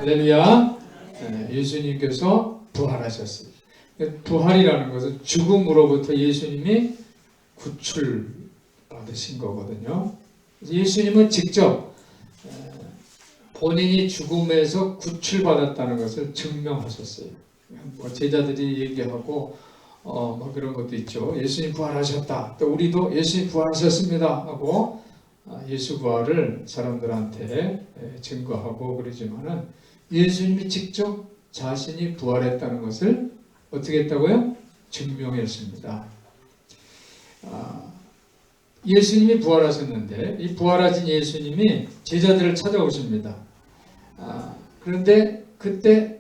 할렐루야. 예수님께서 부활하셨어요. 부활이라는 것은 죽음으로부터 예수님이 구출받으신 거거든요. 예수님은 직접 본인이 죽음에서 구출받았다는 것을 증명하셨어요. 제자들이 얘기하고 그런 것도 있죠. 예수님 부활하셨다. 또 우리도 예수님 부활하셨습니다 하고 예수 부활을 사람들한테 증거하고 그러지만은 예수님이 직접 자신이 부활했다는 것을 어떻게 했다고요? 증명했습니다. 예수님이 부활하셨는데 이 부활하신 예수님이 제자들을 찾아오십니다. 그런데 그때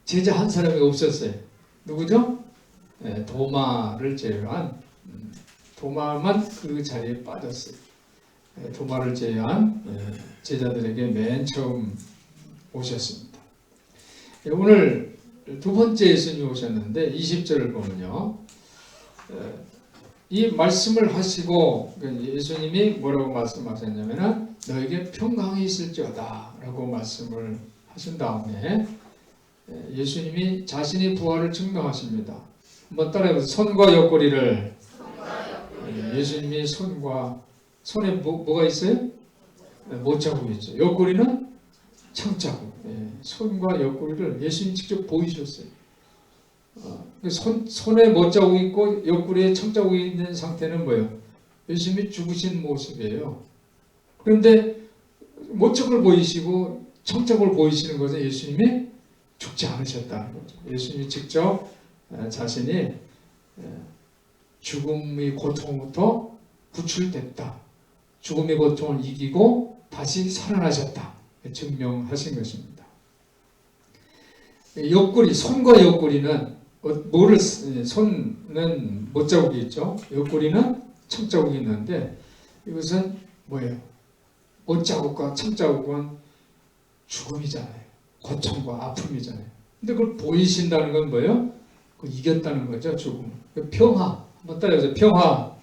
제자 한 사람이 없었어요. 누구죠? 도마를 제외한 도마만 그 자리에 빠졌어요. 도마를 제외한 제자들에게 맨 처음 오셨습니다. 오늘 두 번째 예수님이 오셨는데 20절을 보면요. 이 말씀을 하시고 예수님이 뭐라고 말씀하셨냐면 너에게 평강이 있을지어다 라고 말씀을 하신 다음에 예수님이 자신의 부활을 증명하십니다. 한번 따라해보세요. 손과 옆구리를. 예수님이 손에 뭐가 있어요? 못자국이 있죠. 옆구리는 청자국. 손과 옆구리를 예수님이 직접 보이셨어요. 손에 못자국이 있고 옆구리에 청자국이 있는 상태는 뭐예요? 예수님이 죽으신 모습이에요. 그런데 못자국을 보이시고 청자국을 보이시는 것은 예수님이 죽지 않으셨다는 거죠. 예수님이 직접 자신이 죽음의 고통부터 구출됐다. 죽음의 고통을 이기고 다시 살아나셨다. 증명하신 것입니다. 옆구리, 손과 옆구리는 손은 못자국이 있죠. 옆구리는 청자국이 있는데 이것은 뭐예요? 못자국과 청자국은 죽음이잖아요. 고통과 아픔이잖아요. 근데 그걸 보이신다는 건 뭐예요? 이겼다는 거죠. 죽음. 평화. 한번 따라해보세요. 평화.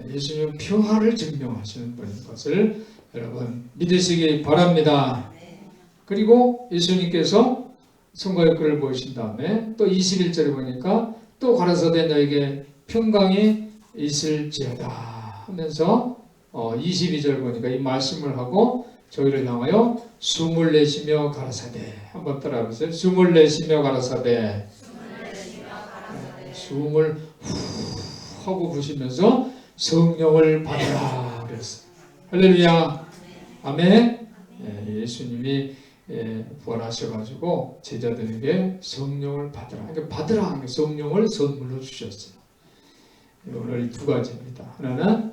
예수님은 평화를 증명하시는 분인 것을 여러분 믿으시기 바랍니다. 그리고 예수님께서 손과 옆구리를 보이신 다음에 또 21절에 보니까 또 가라사대 너에게 평강이 있을지어다 하면서 22절 보니까 이 말씀을 하고 저희를 향하여 숨을 내쉬며 가라사대. 한번 따라해보세요. 숨을 내쉬며 가라사대. 숨을 후 하고 부시면서 성령을 받으라 그랬어요. 할렐루야. 아멘. 예수님이 부활하셔가지고 제자들에게 성령을 받으라. 그러니까 받으라 하는 성령을 선물로 주셨어요. 오늘 두 가지입니다. 하나는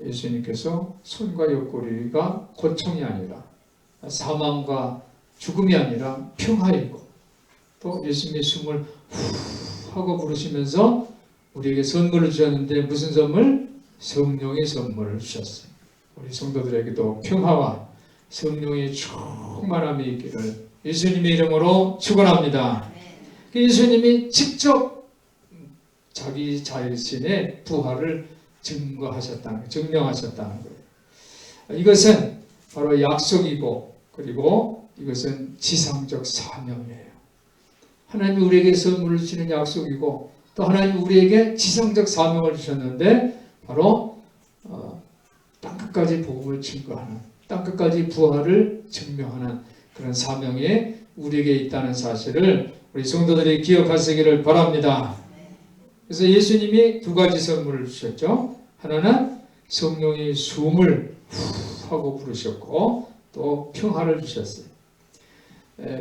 예수님께서 손과 옆구리가 고통이 아니라 사망과 죽음이 아니라 평화이고 또 예수님의 숨을 후 하고 부르시면서 우리에게 선물을 주셨는데 무슨 선물? 성령의 선물을 주셨어요. 우리 성도들에게도 평화와 성령의 충만함이 있기를 예수님의 이름으로 축원합니다. 예수님이 직접 자기 자신의 부활을 증명하셨다는 거예요. 이것은 바로 약속이고 그리고 이것은 지상적 사명이에요. 하나님이 우리에게 선물을 주시는 약속이고 또 하나님이 우리에게 지상적 사명을 주셨는데 바로 땅끝까지 복음을 증거하는 땅끝까지 부활을 증명하는 그런 사명이 우리에게 있다는 사실을 우리 성도들이 기억하시기를 바랍니다. 그래서 예수님이 두 가지 선물을 주셨죠. 하나는 성령의 숨을 후 하고 부르셨고 또 평화를 주셨어요.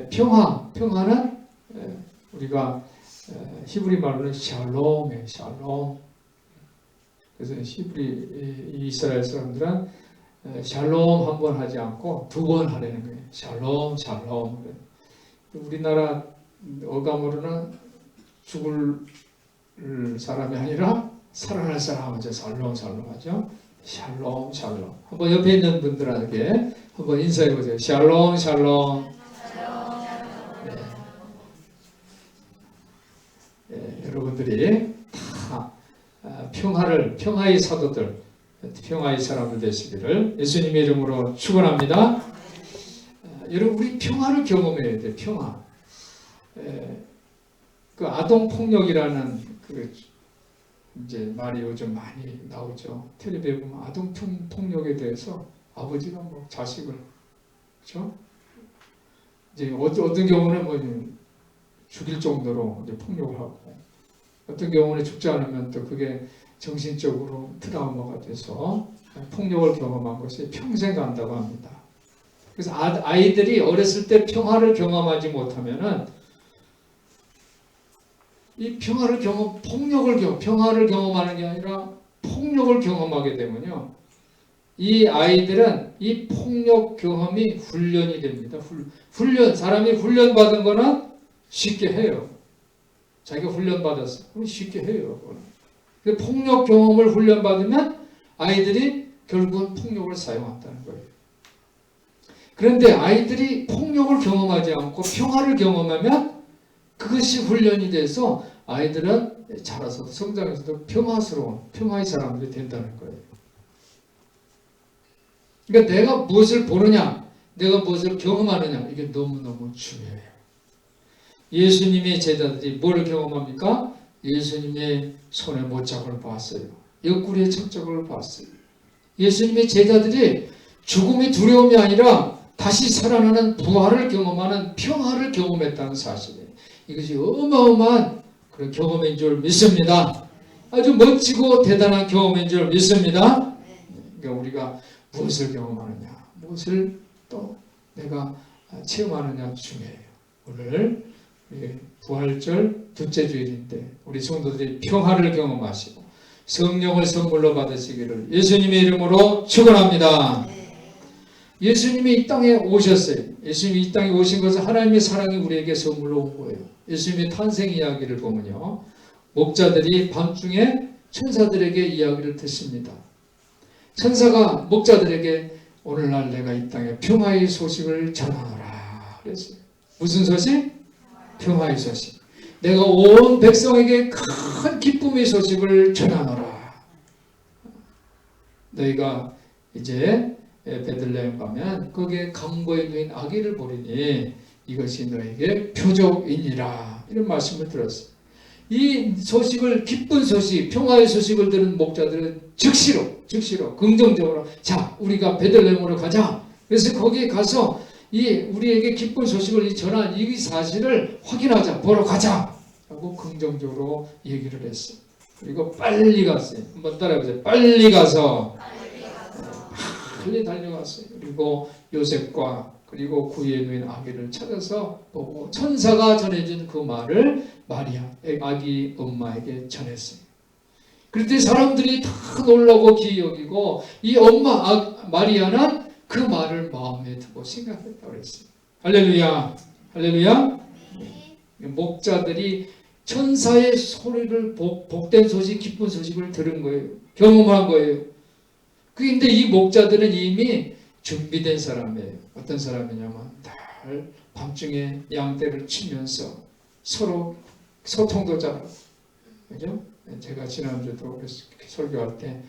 평화는 우리가 히브리 말로는 샬롬이에요. 샬롬. 그래서 이스라엘 사람들은 샬롬 한 번 하지 않고 두 번 하려는 거예요. 샬롬, 샬롬. 우리나라 어감으로는 죽을 사람이 아니라 살아날 사람 하죠. 샬롬, 샬롬 하죠. 샬롬, 샬롬. 한번 옆에 있는 분들에게 한번 인사해 보세요. 샬롬, 샬롬. 여러분들이 다 평화의 사도들, 평화의 사람들 되시기를 예수님의 이름으로 축원합니다. 여러분 우리 평화를 경험해야 돼. 평화. 그 아동 폭력이라는 그 이제 말이 요즘 많이 나오죠. 텔레비에 보면 아동 폭력에 대해서 아버지가 뭐 자식을 그렇죠? 이제 어떤 경우는 뭐 죽일 정도로 이제 폭력을 하고 어떤 경우는 죽지 않으면 또 그게 정신적으로 트라우마가 돼서 폭력을 경험한 것이 평생 간다고 합니다. 그래서 아이들이 어렸을 때 평화를 경험하지 못하면은 이 평화를 평화를 경험하는 게 아니라 폭력을 경험하게 되면요. 이 아이들은 이 폭력 경험이 훈련이 됩니다. 사람이 훈련받은 거는 쉽게 해요. 자기가 훈련받았어. 그럼 쉽게 해요. 폭력 경험을 훈련받으면 아이들이 결국은 폭력을 사용한다는 거예요. 그런데 아이들이 폭력을 경험하지 않고 평화를 경험하면 그것이 훈련이 돼서 아이들은 자라서도 성장해서도 평화의 사람들이 된다는 거예요. 그러니까 내가 무엇을 보느냐, 내가 무엇을 경험하느냐, 이게 너무너무 중요해요. 예수님의 제자들이 뭘 경험합니까? 예수님의 손에 못자국을 봤어요. 옆구리에 천자국을 봤어요. 예수님의 제자들이 죽음의 두려움이 아니라 다시 살아나는 부활을 경험하는 평화를 경험했다는 사실이에요. 이것이 어마어마한 그런 경험인 줄 믿습니다. 아주 멋지고 대단한 경험인 줄 믿습니다. 그러니까 우리가 무엇을 경험하느냐, 무엇을 또 내가 체험하느냐 중요해요. 오늘 부활절 둘째 주일인데 우리 성도들이 평화를 경험하시고 성령을 선물로 받으시기를 예수님의 이름으로 축원합니다. 예수님이 이 땅에 오셨어요. 예수님이 이 땅에 오신 것은 하나님의 사랑이 우리에게 선물로 온 거예요. 예수님의 탄생 이야기를 보면요. 목자들이 밤중에 천사들에게 이야기를 듣습니다. 천사가 목자들에게 오늘날 내가 이 땅에 평화의 소식을 전하노라 그랬어요. 무슨 소식? 평화의 소식. 내가 온 백성에게 큰 기쁨의 소식을 전하노라. 너희가 이제 베들레헴 가면 거기에 강보에 누인 아기를 보리니 이것이 너에게 표적이니라. 이런 말씀을 들었어요. 이 소식을, 기쁜 소식, 평화의 소식을 들은 목자들은 즉시로 긍정적으로 자 우리가 베들레헴으로 가자. 그래서 거기에 가서 우리에게 기쁜 소식을 전한 이 사실을 확인하자, 보러 가자 하고 긍정적으로 얘기를 했어요. 그리고 빨리 갔어요. 한번 따라해보세요. 빨리 가서 빨리 달려갔어요. 그리고 요셉과 그리고 구유에 누인 아기를 찾아서 보고 천사가 전해준 그 말을 아기 엄마에게 전했어요. 그런데 사람들이 다 놀라고 기이 여기고 이 엄마 마리아는 그 말을 마음에 두고 생각했다고 그랬어요. 할렐루야. 할렐루야. 목자들이 천사의 소리를 복된 소식, 기쁜 소식을 들은 거예요. 경험한 거예요. 그런데 이 목자들은 이미 준비된 사람이에요. 어떤 사람이냐면 늘 밤중에 양떼를 치면서 서로 소통도 잘하고, 그죠? 제가 지난주도 설교할 때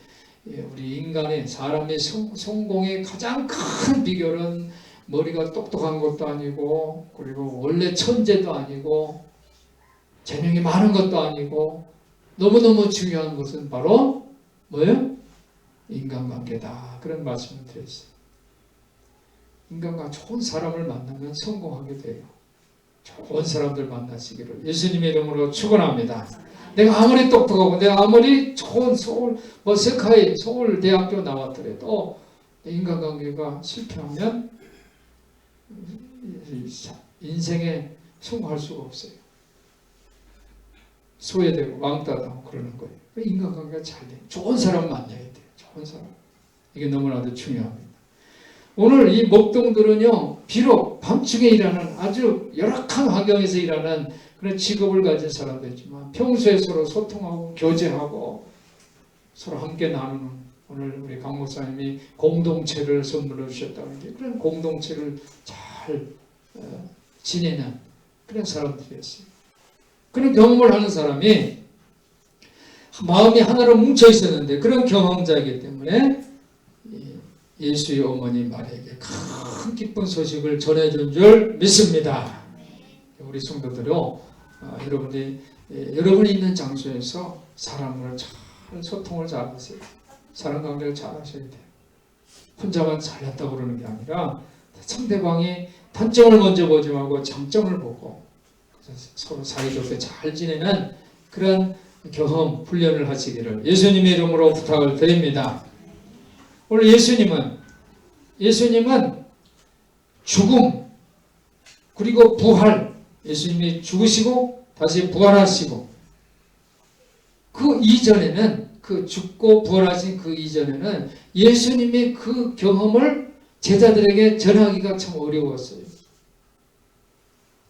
우리 인간의 사람의 성공의 가장 큰 비결은 머리가 똑똑한 것도 아니고 그리고 원래 천재도 아니고 재능이 많은 것도 아니고 너무너무 중요한 것은 바로 뭐예요? 인간관계다. 그런 말씀을 드렸어요. 인간과 좋은 사람을 만나면 성공하게 돼요. 좋은 사람들 만나시기를 예수님의 이름으로 축원합니다. 내가 아무리 똑똑하고 내가 아무리 좋은 서울 대학교 나왔더라도 인간관계가 실패하면 인생에 성공할 수가 없어요. 소외되고 왕따당하고 그러는 거예요. 인간관계가 잘 돼요. 좋은 사람 만나야 돼요. 좋은 사람. 이게 너무나도 중요합니다. 오늘 이 목동들은요, 비록 밤중에 일하는 아주 열악한 환경에서 일하는 그런 직업을 가진 사람들이지만 평소에 서로 소통하고 교제하고 서로 함께 나누는, 오늘 우리 강 목사님이 공동체를 선물로 주셨다는데 그런 공동체를 잘 지내는 그런 사람들이었어요. 그런 경험을 하는 사람이 마음이 하나로 뭉쳐 있었는데 그런 경험자이기 때문에 예수의 어머니 마리아에게 큰 기쁜 소식을 전해준 줄 믿습니다. 우리 성도들요, 여러분이 있는 장소에서 사람을 잘 소통을 잘하세요. 사람 관계를 잘 하셔야 돼요. 혼자만 잘났다고 그러는 게 아니라 상대방이 단점을 먼저 보지 말고 장점을 보고 서로 사이좋게 잘 지내는 그런 경험, 훈련을 하시기를 예수님의 이름으로 부탁을 드립니다. 오늘 예수님은 죽음 그리고 부활, 예수님이 죽으시고 다시 부활하시고 그 이전에는, 그 죽고 부활하신 그 이전에는 예수님이 그 경험을 제자들에게 전하기가 참 어려웠어요.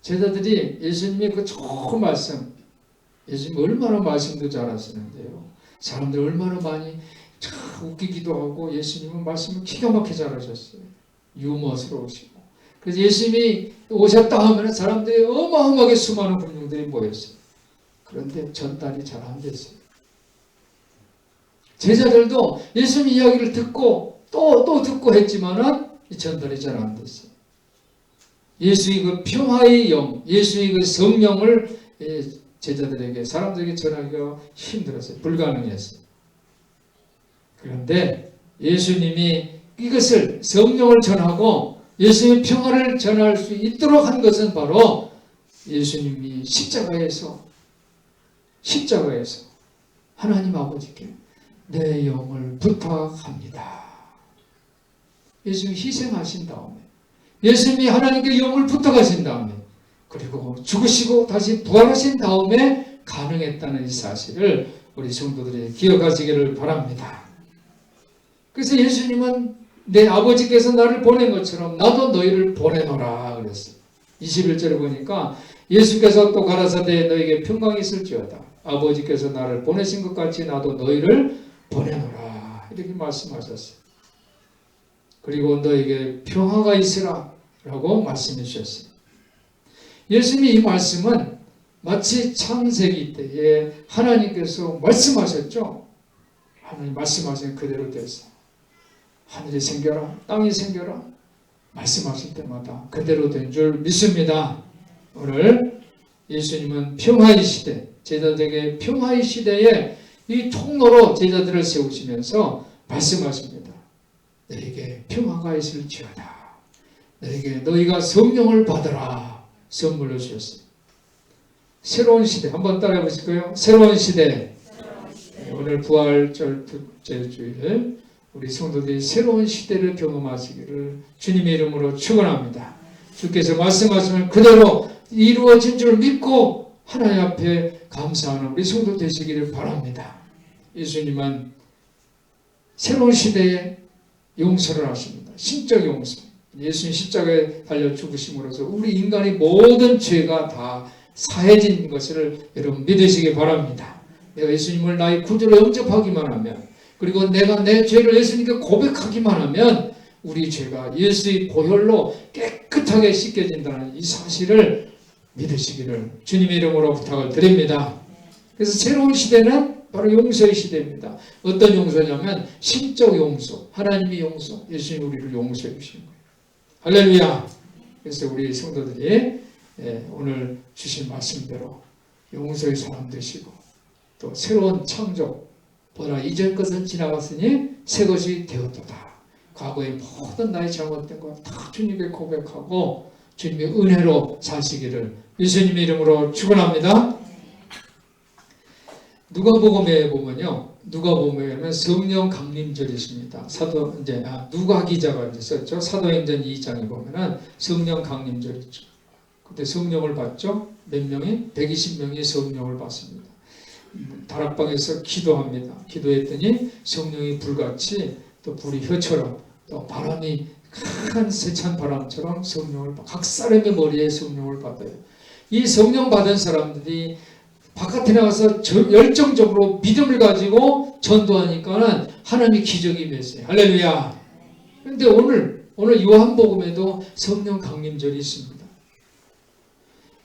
제자들이 예수님의 그 좋은 말씀, 예수님 얼마나 말씀도 잘하시는데요. 사람들 얼마나 많이 참 웃기기도 하고 예수님은 말씀을 기가 막히게 잘하셨어요. 유머스러우시고. 그래서 예수님이 오셨다 하면 사람들이 어마어마하게 수많은 군중들이 모였어요. 그런데 전달이 잘 안 됐어요. 제자들도 예수님 이야기를 듣고 또 듣고 했지만은 전달이 잘 안 됐어요. 예수의 그 평화의 영, 예수의 그 성령을 제자들에게, 사람들에게 전하기가 힘들었어요. 불가능했어요. 그런데 예수님이 이것을, 성령을 전하고 예수님의 평화를 전할 수 있도록 한 것은 바로 예수님이 십자가에서 하나님 아버지께 내 영을 부탁합니다. 예수님이 희생하신 다음에, 예수님이 하나님께 영을 부탁하신 다음에, 그리고 죽으시고 다시 부활하신 다음에 가능했다는 이 사실을 우리 성도들이 기억하시기를 바랍니다. 그래서 예수님은 내 아버지께서 나를 보낸 것처럼 나도 너희를 보내노라 그랬어요. 21절에 보니까 예수께서 또 가라사대 너에게 평강이 있을지어다. 아버지께서 나를 보내신 것 같이 나도 너희를 보내노라 이렇게 말씀하셨어요. 그리고 너에게 평화가 있으라 라고 말씀해 주셨어요. 예수님이 이 말씀은 마치 창세기 때에 하나님께서 말씀하셨죠. 하나님 말씀하신 그대로 됐어요. 하늘이 생겨라, 땅이 생겨라 말씀하실 때마다 그대로 된 줄 믿습니다. 오늘 예수님은 평화의 시대, 제자들에게 평화의 시대에 이 통로로 제자들을 세우시면서 말씀하십니다. 너에게 평화가 있을지어다. 너에게 너희가 성령을 받으라 선물로 주셨어요. 새로운 시대 한번 따라해 보실까요? 새로운 시대. 오늘 부활절 둘째 주일 우리 성도들이 새로운 시대를 경험하시기를 주님의 이름으로 축원합니다. 주께서 말씀하시면 그대로 이루어진 줄 믿고 하나님 앞에 감사하는 우리 성도 되시기를 바랍니다. 예수님은 새로운 시대에 용서를 하십니다. 신적 용서. 예수님 십자가에 달려 죽으심으로써 우리 인간의 모든 죄가 다 사해진 것을 여러분 믿으시기 바랍니다. 내가 예수님을 나의 구주로 영접하기만 하면, 그리고 내가 내 죄를 예수님께 고백하기만 하면 우리 죄가 예수의 보혈로 깨끗하게 씻겨진다는 이 사실을 믿으시기를 주님의 이름으로 부탁을 드립니다. 그래서 새로운 시대는 바로 용서의 시대입니다. 어떤 용서냐면 신적 용서, 하나님의 용서, 예수님 우리를 용서해 주시는 거예요. 할렐루야. 그래서 우리 성도들이 오늘 주신 말씀대로 용서의 사람 되시고 또 새로운 창조, 보라 이전 것은 지나갔으니 새 것이 되었도다. 과거의 모든 나의 잘못된 것 다 주님께 고백하고 주님의 은혜로 사시기를 예수님의 이름으로 축원합니다. 누가복음에 보면요, 누가복음에는 성령 강림절이 있습니다. 누가 기자가 썼죠. 사도행전 2장에 보면은 성령 강림절이 있죠. 그때 성령을 받죠. 몇 명이? 120명이 성령을 받습니다. 다락방에서 기도합니다. 기도했더니 성령이 불같이 또 불이 혀처럼 또 바람이 큰 세찬 바람처럼 성령을 각 사람의 머리에 성령을 받아요. 이 성령 받은 사람들이 바깥에 나가서 열정적으로 믿음을 가지고 전도하니까는 하나님의 기적이 맺어요. 할렐루야. 그런데 오늘 요한복음에도 성령 강림절이 있습니다.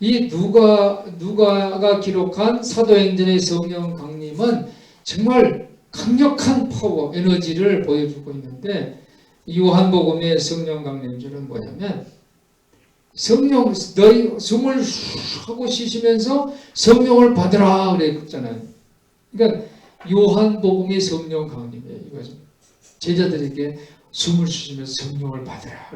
이 누가가 기록한 사도행전의 성령 강림은 정말 강력한 파워, 에너지를 보여주고 있는데 요한복음의 성령 강림주는 뭐냐면 성령 너희 숨을 하고 쉬시면서 성령을 받으라 그랬잖아요. 그러니까 요한복음의 성령 강림이에요. 이거죠. 제자들에게 숨을 쉬시면서 성령을 받으라.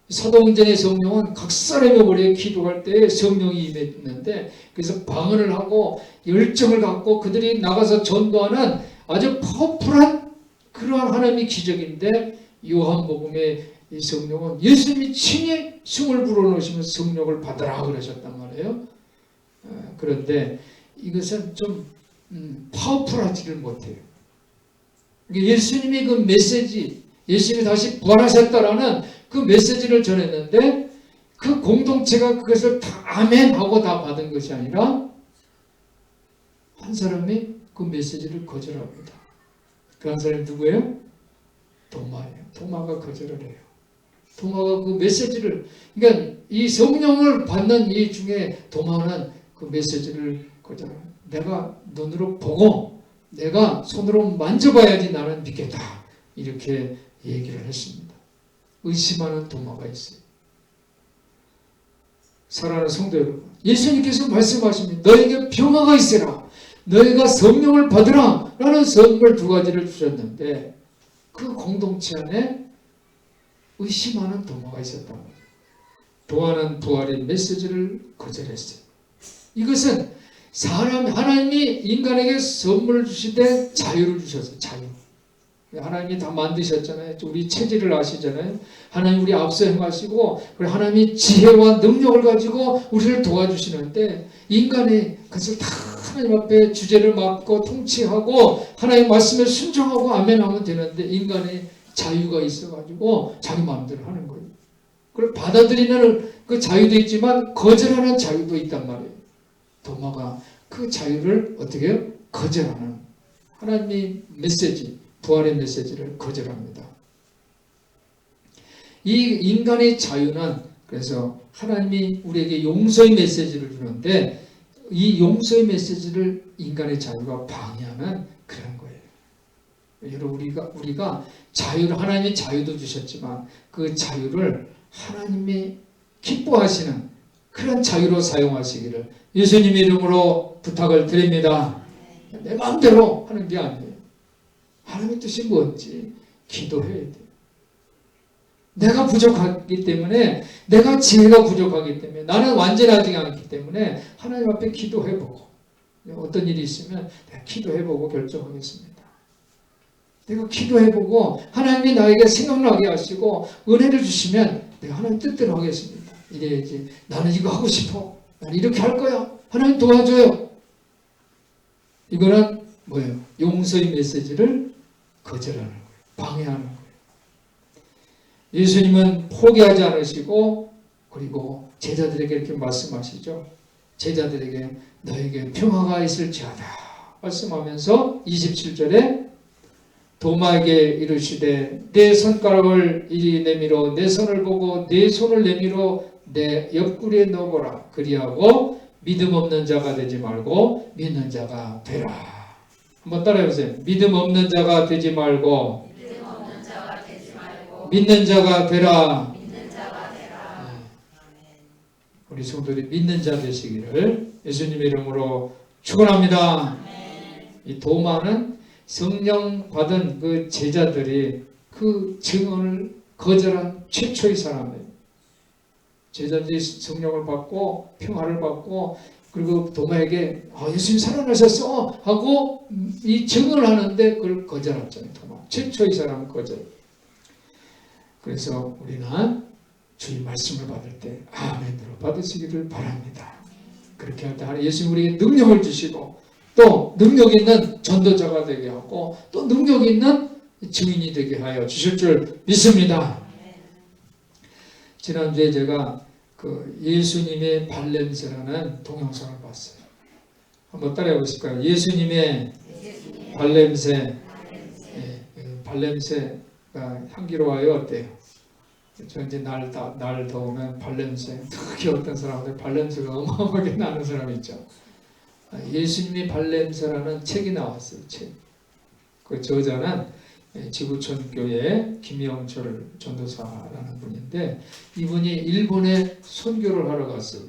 사도행전의 성령은 각 사람의 머리에 기도할 때 성령이 임했는데 그래서 방언을 하고 열정을 갖고 그들이 나가서 전도하는 아주 파워풀한 그러한 하나님의 기적인데 요한복음의 이 성령은 예수님이 친히 숨을 불어넣으시면서 성령을 받으라 그러셨단 말이에요. 그런데 이것은 좀 파워풀하지를 못해요. 예수님이 그 메시지, 예수님이 다시 부활하셨다라는 그 메시지를 전했는데 그 공동체가 그것을 다 아멘 하고 다 받은 것이 아니라 한 사람이 그 메시지를 거절합니다. 그 한 사람이 누구예요? 도마예요. 도마가 거절을 해요. 도마가 그 메시지를, 그러니까 이 성령을 받는 이 중에 도마는 그 메시지를 거절합니다. 내가 눈으로 보고 내가 손으로 만져봐야지 나는 믿겠다. 이렇게 얘기를 했습니다. 의심하는 도마가 있어요. 사랑하는 성도 여러분, 예수님께서 말씀하십니다. 너에게 평화가 있으라. 너희가 성령을 받으라. 라는 선물 두 가지를 주셨는데 그 공동체 안에 의심하는 도마가 있었단 말이에요. 도마는 부활의 메시지를 거절했어요. 이것은 하나님이 인간에게 선물을 주시되 자유를 주셨어요. 자유. 하나님이 다 만드셨잖아요. 우리 체질을 아시잖아요. 하나님 우리 앞서 행하시고 하나님이 지혜와 능력을 가지고 우리를 도와주시는데 인간이 그것을 다 하나님 앞에 주제를 맡고 통치하고 하나님 말씀에 순종하고 아멘하면 되는데 인간의 자유가 있어가지고 자기 마음대로 하는 거예요. 그걸 받아들이는 그 자유도 있지만 거절하는 자유도 있단 말이에요. 도마가 그 자유를 어떻게 해요? 거절하는 하나님의 메시지, 부활의 메시지를 거절합니다. 이 인간의 자유는 그래서 하나님이 우리에게 용서의 메시지를 주는데 이 용서의 메시지를 인간의 자유가 방해하는 그런 거예요. 여러분 우리가 자유를 하나님이 자유도 주셨지만 그 자유를 하나님이 기뻐하시는 그런 자유로 사용하시기를 예수님의 이름으로 부탁을 드립니다. 내 마음대로 하는 게 아니에요. 하나님의 뜻이 뭔지 기도해야 돼요. 내가 부족하기 때문에 내가 지혜가 부족하기 때문에 나는 완전하지 않기 때문에 하나님 앞에 기도해보고 어떤 일이 있으면 내가 기도해보고 결정하겠습니다. 내가 기도해보고 하나님이 나에게 생각나게 하시고 은혜를 주시면 내가 하나님 뜻대로 하겠습니다. 이래야지 나는 이거 하고 싶어. 나는 이렇게 할 거야. 하나님 도와줘요. 이거는 뭐예요? 용서의 메시지를 거절하는 거예요. 방해하는 거예요. 예수님은 포기하지 않으시고 그리고 제자들에게 이렇게 말씀하시죠. 제자들에게 너에게 평화가 있을지어다 말씀하면서 27절에 도마에게 이르시되 내 손가락을 이리 내밀어 내 손을 보고 내 손을 내밀어 내 옆구리에 넣어보라. 그리하고 믿음 없는 자가 되지 말고 믿는 자가 되라. 한번 따라해보세요. 믿음 없는 자가 되지 말고 믿는 자가 되라. 우리 성도들이 믿는 자 되시기를 예수님의 이름으로 축원합니다. 이 도마는 성령 받은 그 제자들이 그 증언을 거절한 최초의 사람이에요. 제자들이 성령을 받고 평화를 받고 그리고 도마에게 예수님 살아나셨어 하고 이 증언을 하는데 그걸 거절했잖아요. 도마 최초의 사람은 거절. 그래서 우리는 주의 말씀을 받을 때 아멘으로 받으시기를 바랍니다. 그렇게 할 때 예수님 우리에게 능력을 주시고 또 능력 있는 전도자가 되게 하고 또 능력 있는 증인이 되게 하여 주실 줄 믿습니다. 지난주에 제가 그 예수님의 발냄새라는 동영상을 봤어요. 한번 따라해 보실까요? 예수님의 발냄새. 발냄새가 향기로워요. 어때요? 저 이제 날 더우면 발냄새, 특히 어떤 사람들 발냄새가 어마어마하게 나는 사람이 있죠. 예수님의 발냄새라는 책이 나왔어요. 책. 그 저자는 지구촌 교회 김영철 전도사라는 분인데 이분이 일본에 선교를 하러 갔어요.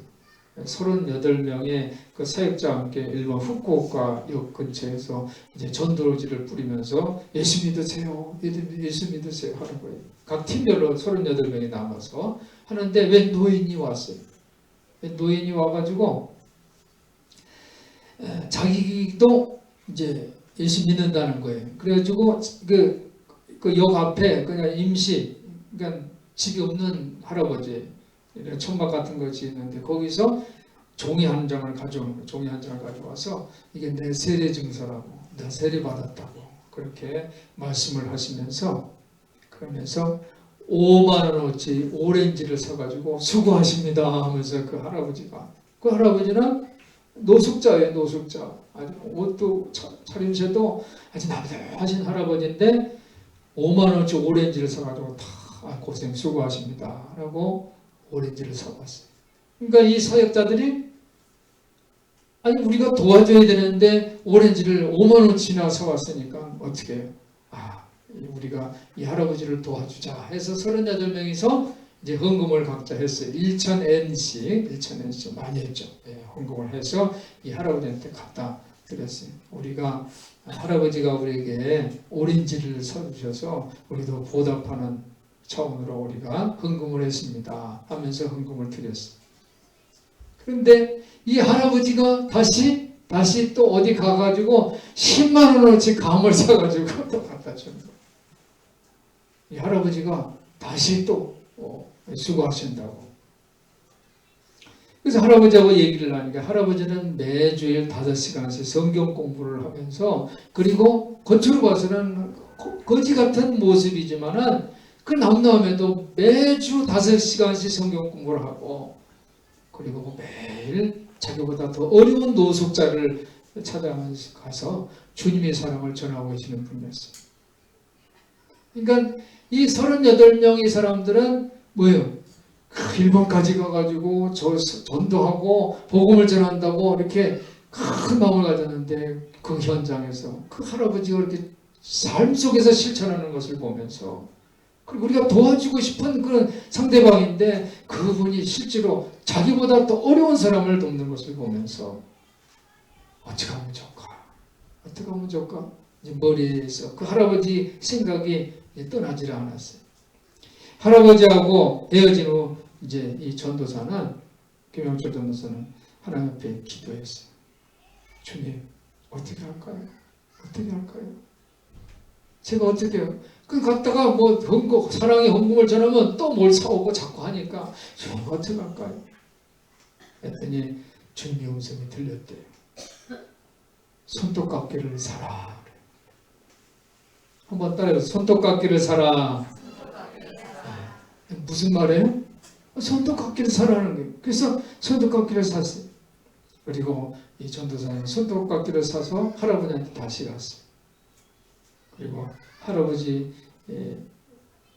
38명의 그 사역자와 함께 일본 후쿠오카역 근처에서 이제 전도지를 뿌리면서 예수 믿으세요, 예수 믿으세요 하는 거예요. 각 팀별로 38명이 남아서 하는데 웬 노인이 왔어요. 노인이 와가지고 자기도 이제 예수 믿는다는 거예요. 그래가지고 그 역 앞에 그냥 임시, 그러니까 집이 없는 할아버지, 천막 같은 거 지었는데 거기서 종이 한 장을 가져오는 거예요. 종이 한 장을 가져와서 이게 내 세례 증서라고, 내가 세례 받았다고 그렇게 말씀을 하시면서 그러면서 5만 원어치 오렌지를 사가지고 수고하십니다 하면서 그 할아버지는 노숙자예요. 노숙자. 아주 옷도 차림새도 아주 남다하신 할아버지인데 5만 원어치 오렌지를 사가지고 다 고생 수고하십니다 라고 오렌지를 사왔어요. 그러니까 이 사역자들이 아니 우리가 도와줘야 되는데 오렌지를 5만 원어치나 사왔으니까 어떻게 해요? 우리가 이 할아버지를 도와주자 해서 38명이서 이제 헌금을 각자 했어요. 1,000엔씩 많이 했죠. 헌금을 해서 이 할아버지한테 갖다 드렸어요. 우리가 할아버지가 우리에게 오렌지를 사주셔서 우리도 보답하는 차원으로 우리가 헌금을 했습니다 하면서 헌금을 드렸어요. 그런데 이 할아버지가 다시 또 어디 가가지고 10만 원어치 감을 사가지고 또 갖다 주는 거예요. 이 할아버지가 다시 또 수고하신다고. 그래서 할아버지하고 얘기를 하니까 할아버지는 매주일 5시간씩 성경 공부를 하면서 그리고 겉으로 봐서는 거지 같은 모습이지만은 그 남남에도 매주 5시간씩 성경 공부를 하고 그리고 매일 자기보다 더 어려운 노숙자를 찾아가서 주님의 사랑을 전하고 계시는 분이었어요. 그러니까 이 38명의 사람들은 뭐예요? 일본까지 가가지고 전도하고 복음을 전한다고 이렇게 큰 마음을 가졌는데 그 현장에서 그 할아버지가 이렇게 삶 속에서 실천하는 것을 보면서 그리고 우리가 도와주고 싶은 그런 상대방인데 그분이 실제로 자기보다 더 어려운 사람을 돕는 것을 보면서 어떻게 하면 좋을까? 어떻게 하면 좋을까? 이제 머리에서 그 할아버지 생각이 떠나질 않았어요. 할아버지하고 헤어진 후 이제 이 전도사는 김영철 전도사는 하나님 앞에 기도했어요. 주님 어떻게 할까요? 어떻게 할까요? 제가 어떻게 해요? 그 갔다가 뭐 사랑의 헌금을 전하면 또 뭘 사오고 자꾸 하니까 주님 어떻게 할까요? 했더니 주님의 음성이 들렸대요. 손톱깎이를 사라. 한번 따라해서 손톱깎이를 사라. 무슨 말이에요? 손톱깎이를 사라는 거예요. 그래서 손톱깎이를 샀어요. 그리고 이 전도사는 손톱깎이를 사서 할아버지한테 다시 갔어요. 그리고 할아버지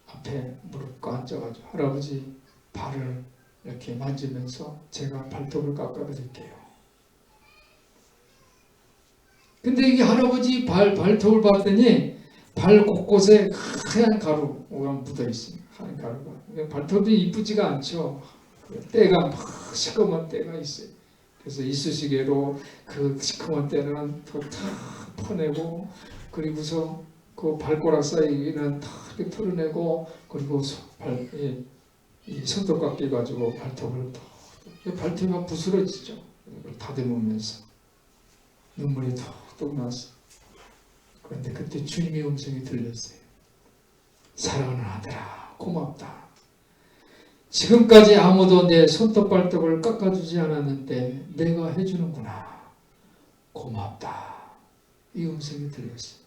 앞에 무릎 꿇고 앉아가지고 할아버지 발을 이렇게 만지면서 제가 발톱을 깎아드릴게요. 근데 이게 할아버지 발톱을 봤더니 발 곳곳에 하얀 가루가 묻어 있습니다. 하얀 가루가. 발톱이 이쁘지가 않죠. 때가 막 시커먼 때가 있어요. 그래서 이쑤시개로 그 시커먼 때는 다 퍼내고 그리고서 그 발가락 사이는 다 이렇게 털어내고 그리고 이 손톱깎이 가지고 발톱을 발톱이 막 부스러지죠. 다듬으면서 눈물이 톡톡 났어요. 그런데 그때 주님의 음성이 들렸어요. 사랑하는 아들아, 고맙다. 지금까지 아무도 내 손톱 발톱을 깎아주지 않았는데 내가 해주는구나. 고맙다. 이 음성이 들렸어요.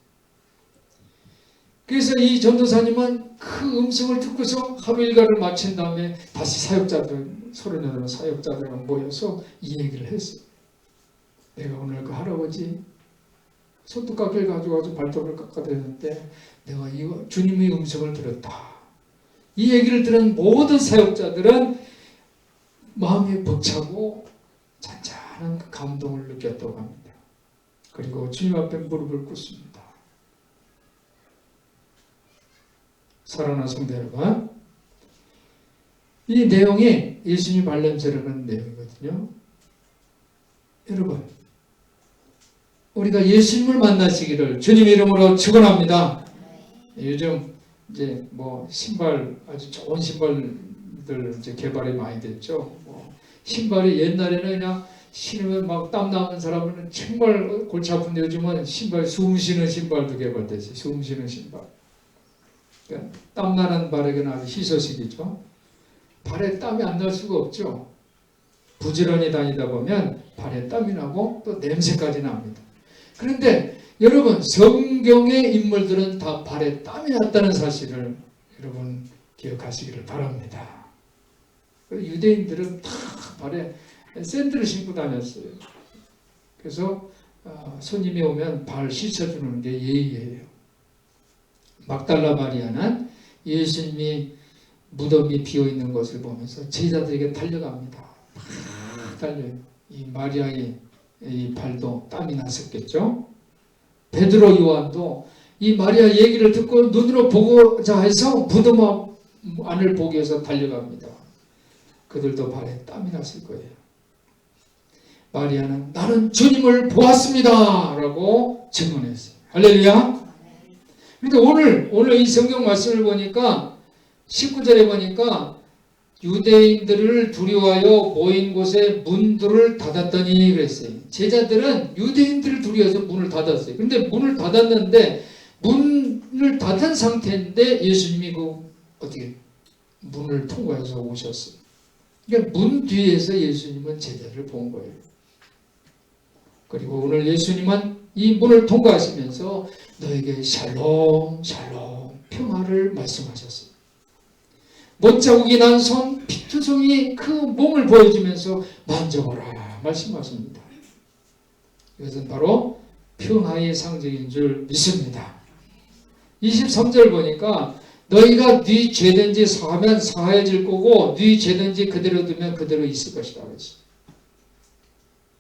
그래서 이 전도사님은 그 음성을 듣고서 하루 일과를 마친 다음에 다시 사역자들, 38 사역자들과 모여서 이 얘기를 했어요. 내가 오늘 그 할아버지 손톱깎이를 가져가서 발톱을 깎아대는데 내가 주님의 음성을 들었다. 이 얘기를 들은 모든 사역자들은 마음이 벅차고 잔잔한 그 감동을 느꼈다고 합니다. 그리고 주님 앞에 무릎을 꿇습니다. 사랑하는 성도 여러분, 이 내용이 예수님 발냄새라는 내용이거든요. 여러분, 우리가 예수님을 만나시기를 주님 이름으로 축원합니다. 요즘 이제 뭐 신발, 아주 좋은 신발들 이제 개발이 많이 됐죠. 신발이 옛날에는 그냥 신으면 막 땀 나는 사람은 정말 골치 아픈데 요즘은 신발, 숨 쉬는 신발도 개발됐어요. 숨 쉬는 신발. 그러니까 땀 나는 발에게는 아주 희소식이죠. 발에 땀이 안 날 수가 없죠. 부지런히 다니다 보면 발에 땀이 나고 또 냄새까지 납니다. 그런데 여러분, 성경의 인물들은 다 발에 땀이 났다는 사실을 여러분 기억하시기를 바랍니다. 유대인들은 다 발에 샌들을 신고 다녔어요. 그래서 손님이 오면 발 씻어주는 게 예의예요. 막달라 마리아는 예수님이 무덤이 비어있는 것을 보면서 제자들에게 달려갑니다. 막 달려요. 이 마리아의 이 발도 땀이 났었겠죠. 베드로, 요한도 이 마리아 얘기를 듣고 눈으로 보고자 해서 무덤 안을 보기 위해서 달려갑니다. 그들도 발에 땀이 났을 거예요. 마리아는 나는 주님을 보았습니다 라고 증언했어요. 할렐루야. 그런데 오늘 이 성경 말씀을 보니까 19절에 보니까 유대인들을 두려워하여 모인 곳에 문들을 닫았더니 그랬어요. 제자들은 유대인들을 두려워해서 문을 닫았어요. 근데 문을 닫았는데 문을 닫은 상태인데 예수님이 어떻게 문을 통과해서 오셨어요. 그러니까 문 뒤에서 예수님은 제자들을 본 거예요. 그리고 오늘 예수님은 이 문을 통과하시면서 너에게 샬롬 샬롬 평화를 말씀하셨어요. 못자국이 난 손 피투성이 그 몸을 보여주면서 만져보라 말씀하십니다. 이것은 바로 평화의 상징인 줄 믿습니다. 23절 보니까 너희가 네 죄든지 사하면 사해질 거고 네 죄든지 그대로 두면 그대로 있을 것이다 그랬어요.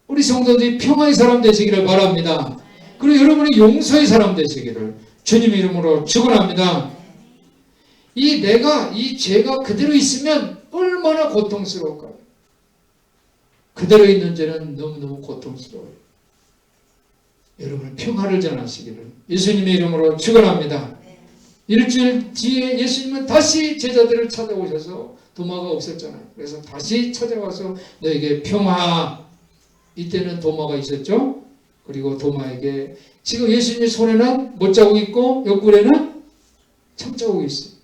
우리 성도들이 평화의 사람 되시기를 바랍니다. 그리고 여러분이 용서의 사람 되시기를 주님 이름으로 축원합니다. 이 죄가 그대로 있으면 얼마나 고통스러울까요? 그대로 있는 죄는 너무너무 고통스러워요. 여러분 평화를 전하시기를 예수님의 이름으로 축원합니다. 일주일 뒤에 예수님은 다시 제자들을 찾아오셔서 도마가 없었잖아요. 그래서 다시 찾아와서 너에게 평화. 이때는 도마가 있었죠. 그리고 도마에게 지금 예수님의 손에는 못자국이 있고 옆구리에는 참자국이 있어요.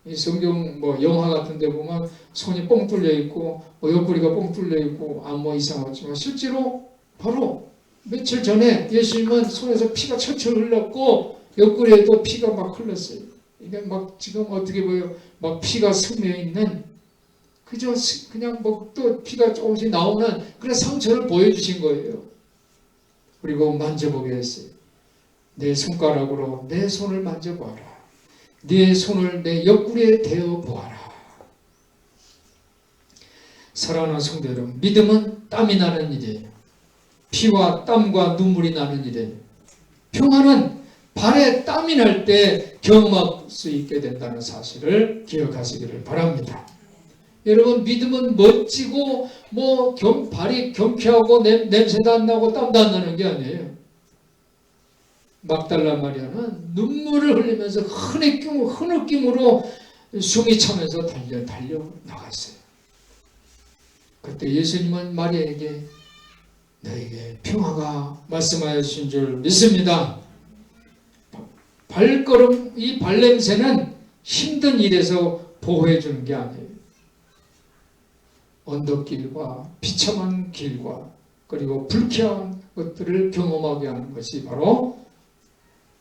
이 성경 영화 같은 데 보면 손이 뻥 뚫려 있고 옆구리가 뻥 뚫려 있고 이상하지만 실제로 바로 며칠 전에 예수님은 손에서 피가 철철 흘렀고 옆구리에도 피가 막 흘렀어요. 이게 지금 어떻게 보여? 피가 스며 있는 그냥 또 피가 조금씩 나오는 그런 상처를 보여주신 거예요. 그리고 만져보게 했어요. 내 손가락으로 내 손을 만져보아라. 네 손을 내 옆구리에 대어 보아라. 사랑하는 성도 여러분, 믿음은 땀이 나는 일이에요. 피와 땀과 눈물이 나는 일이에요. 평화는 발에 땀이 날 때 경험할 수 있게 된다는 사실을 기억하시기를 바랍니다. 여러분 믿음은 멋지고 발이 경쾌하고 냄새도 안 나고 땀도 안 나는 게 아니에요. 막달라 마리아는 눈물을 흘리면서 흐느낌으로 숨이 차면서 달려 나갔어요. 그때 예수님은 마리아에게 너에게 평화가 말씀하신 줄 믿습니다. 이 발냄새는 힘든 일에서 보호해 주는 게 아니에요. 언덕길과 비참한 길과 그리고 불쾌한 것들을 경험하게 하는 것이 바로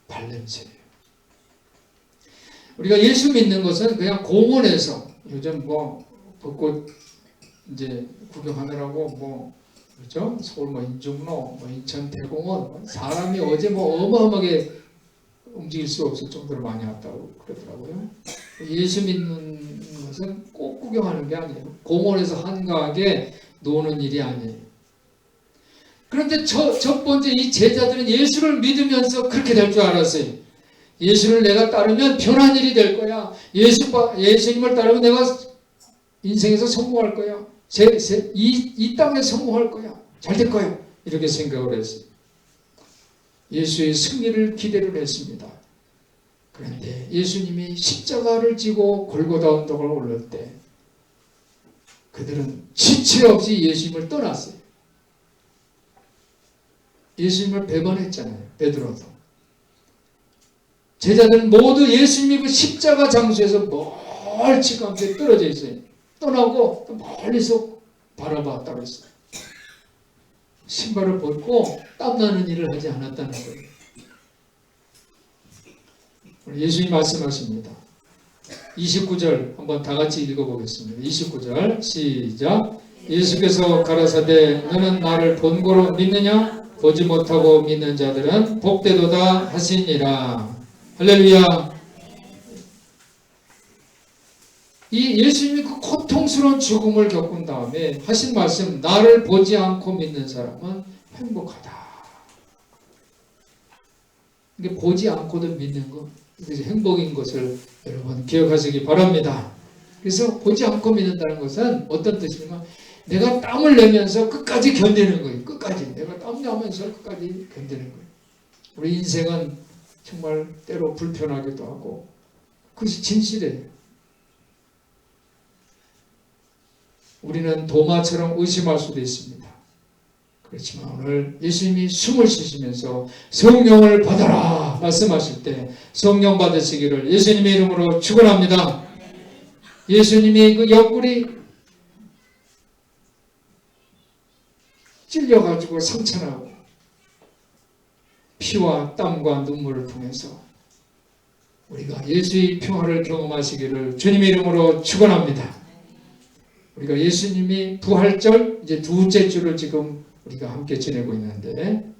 발냄새예요. 우리가 예수 믿는 것은 그냥 공원에서 요즘 벚꽃 이제 구경하느라고 그렇죠? 서울 인중로, 인천 대공원 사람이 어제 어마어마하게 움직일 수 없을 정도로 많이 왔다고 그러더라고요. 예수 믿는 것은 꼭 구경하는 게 아니에요. 공원에서 한가하게 노는 일이 아니에요. 그런데 첫 번째 이 제자들은 예수를 믿으면서 그렇게 될 줄 알았어요. 예수를 내가 따르면 편한 일이 될 거야. 예수님을 따르면 내가 인생에서 성공할 거야. 이 땅에 성공할 거야. 잘 될 거야. 이렇게 생각을 했어요. 예수의 승리를 기대를 했습니다. 그런데 예수님이 십자가를 지고 골고다 언덕을 올릴 때 그들은 지체 없이 예수님을 떠났어요. 예수님을 배반했잖아요. 베드로도. 제자들은 모두 예수님이 그 십자가 장소에서 멀찌감치 떨어져 있어요. 떠나고 멀리서 바라봤다고 했어요. 신발을 벗고 땀나는 일을 하지 않았다는 거예요. 예수님이 말씀하십니다. 29절 한번 다 같이 읽어보겠습니다. 29절 시작. 예수께서 가라사대 너는 나를 본고로 믿느냐? 보지 못하고 믿는 자들은 복되도다 하시니라. 할렐루야. 이 예수님이 그 고통스러운 죽음을 겪은 다음에 하신 말씀, 나를 보지 않고 믿는 사람은 행복하다. 이게 보지 않고도 믿는 것, 이것이 행복인 것을 여러분 기억하시기 바랍니다. 그래서 보지 않고 믿는다는 것은 어떤 뜻이냐면 내가 땀을 내면서 끝까지 견디는 거예요. 끝까지. 내가 땀 나면서 끝까지 견디는 거예요. 우리 인생은 정말 때로 불편하기도 하고 그것이 진실이에요. 우리는 도마처럼 의심할 수도 있습니다. 그렇지만 오늘 예수님이 숨을 쉬시면서 성령을 받아라 말씀하실 때 성령 받으시기를 예수님의 이름으로 축원합니다. 예수님이 그 옆구리 찔려가지고 상처나고 피와 땀과 눈물을 통해서 우리가 예수의 평화를 경험하시기를 주님의 이름으로 축원합니다. 우리가 예수님이 부활절 이제 둘째 주를 지금 우리가 함께 지내고 있는데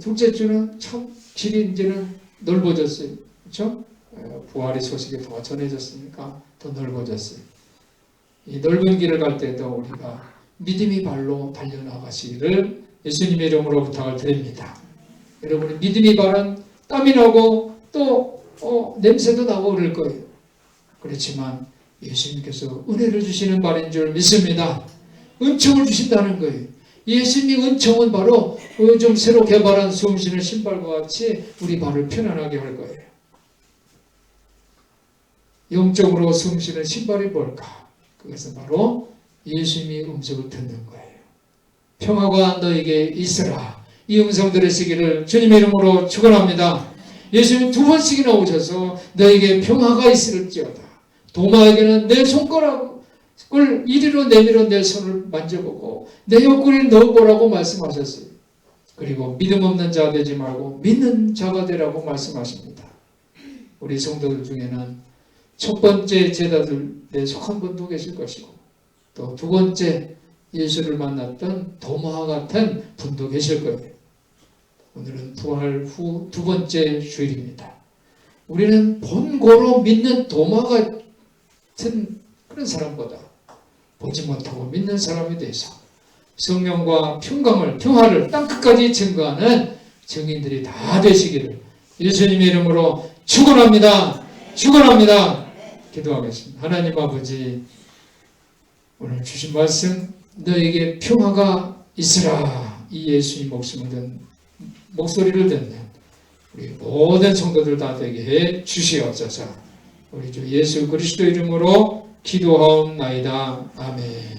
둘째 주는 참 길이 이제는 넓어졌어요. 그렇죠? 부활의 소식이 더 전해졌으니까 더 넓어졌어요. 이 넓은 길을 갈 때도 우리가 믿음의 발로 달려나가시기를 예수님의 이름으로 부탁을 드립니다. 여러분의 믿음의 발은 땀이 나고 또 냄새도 나고 그럴 거예요. 그렇지만 예수님께서 은혜를 주시는 발인 줄 믿습니다. 은총을 주신다는 거예요. 예수님의 은총은 바로 요즘 새로 개발한 숨쉬는 신발과 같이 우리 발을 편안하게 할 거예요. 영적으로 숨쉬는 신발이 뭘까? 그것은 바로 예수님의 음성을 듣는 거예요. 평화가 너에게 있으라. 이 음성 들으시기를 주님의 이름으로 축원합니다. 예수님 두 번씩이나 오셔서 너에게 평화가 있을지어다. 도마에게는 내 손가락을 이리로 내밀어 내 손을 만져보고 내 옆구리를 넣어보라고 말씀하셨어요. 그리고 믿음 없는 자 되지 말고 믿는 자가 되라고 말씀하십니다. 우리 성도들 중에는 첫 번째 제자들에 속한 분도 계실 것이고 또 두 번째 예수를 만났던 도마와 같은 분도 계실 거예요. 오늘은 부활 후 두 번째 주일입니다. 우리는 본고로 믿는 도마 같은 그런 사람보다 보지 못하고 믿는 사람에 대해서 성령과 평화를 땅끝까지 증거하는 증인들이 다 되시기를 예수님의 이름으로 축원합니다. 축원합니다. 기도하겠습니다. 하나님 아버지, 오늘 주신 말씀 너에게 평화가 있으라. 이 예수님 목소리를 듣는 우리 모든 성도들 다 되게 해 주시옵소서. 우리 주 예수 그리스도 이름으로 기도하옵나이다. 아멘.